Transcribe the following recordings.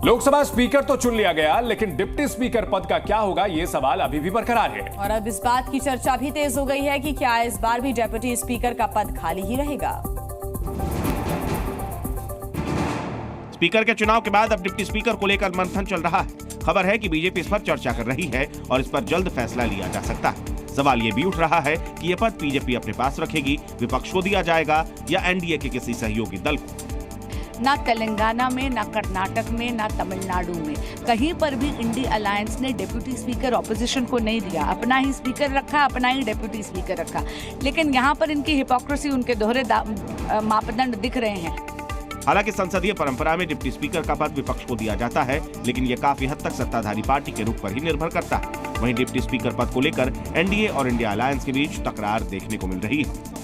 Lok Sabha speaker तो चुन लिया गया, लेकिन डिप्टी स्पीकर पद का क्या होगा, ये सवाल अभी भी बरकरार है। और अब इस बात की चर्चा भी तेज हो गई है कि क्या इस बार भी डेप्यूटी स्पीकर का पद खाली ही रहेगा। स्पीकर के चुनाव के बाद अब डिप्टी स्पीकर को लेकर मंथन चल रहा है। खबर है कि बीजेपी इस पर चर्चा कर रही है और इस पर जल्द फैसला लिया जा सकता है। सवाल ये भी उठ रहा है कि यह पद बीजेपी अपने पास रखेगी, विपक्ष को दिया जाएगा या एनडीए के किसी सहयोगी दल को। ना तेलंगाना में, ना कर्नाटक में, ना तमिलनाडु में, कहीं पर भी इंडी अलायंस ने डेप्यूटी स्पीकर ऑपोजिशन को नहीं दिया। अपना ही स्पीकर रखा, अपना ही डेप्यूटी स्पीकर रखा। लेकिन यहाँ पर इनकी हिपोक्रेसी, उनके दोहरे मापदंड दिख रहे हैं। हालांकि संसदीय परंपरा में डिप्टी स्पीकर का पद विपक्ष को दिया जाता है, लेकिन ये काफी हद तक सत्ताधारी पार्टी के रुख पर ही निर्भर करता है। वहीं डिप्टी स्पीकर पद को लेकर एनडीए और इंडिया अलायंस के बीच तकरार देखने को मिल रही है।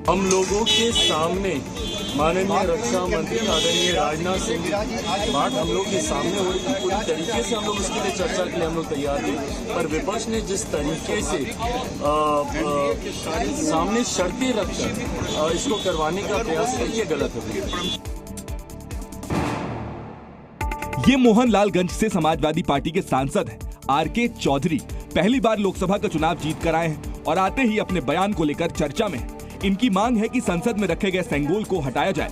हम लोगों के सामने माननीय रक्षा मंत्री आदरणीय राजनाथ सिंह की बात हम लोग के सामने हो रही थी। पूरी तरीके से हम लोग इसके लिए चर्चा के लिए हम लोग तैयार थे, पर विपक्ष ने जिस तरीके से सामने शर्तें रखकर इसको करवाने का प्रयास किया, ये गलत है। ये मोहनलालगंज से समाजवादी पार्टी के सांसद हैं आरके चौधरी। पहली बार लोकसभा का चुनाव जीत कर आए हैं और आते ही अपने बयान को लेकर चर्चा में हैं। इनकी मांग है कि संसद में रखे गए सेंगोल को हटाया जाए।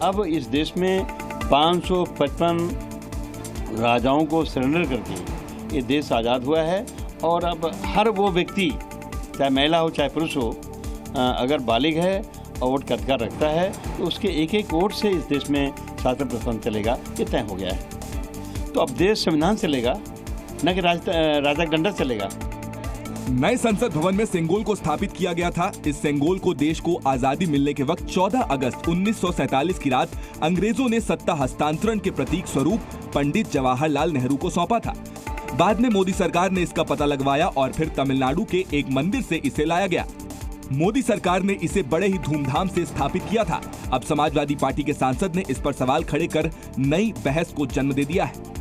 अब इस देश में 555 राजाओं को सरेंडर करके ये देश आज़ाद हुआ है और अब हर वो व्यक्ति, चाहे महिला हो चाहे पुरुष हो, अगर बालिग है और वोट का अधिकार रखता है तो उसके एक एक वोट से इस देश में शासन प्रशासन चलेगा, ये तय हो गया है। तो अब देश संविधान चलेगा, न कि राजा डंडा चलेगा। नए संसद भवन में सेंगोल को स्थापित किया गया था। इस सेंगोल को देश को आजादी मिलने के वक्त 14 अगस्त 1947 की रात अंग्रेजों ने सत्ता हस्तांतरण के प्रतीक स्वरूप पंडित जवाहरलाल नेहरू को सौंपा था। बाद में मोदी सरकार ने इसका पता लगवाया और फिर तमिलनाडु के एक मंदिर से इसे लाया गया। मोदी सरकार ने इसे बड़े ही धूमधाम से स्थापित किया था। अब समाजवादी पार्टी के सांसद ने इस पर सवाल खड़े कर नई बहस को जन्म दे दिया है।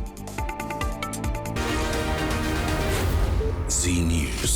Zee News.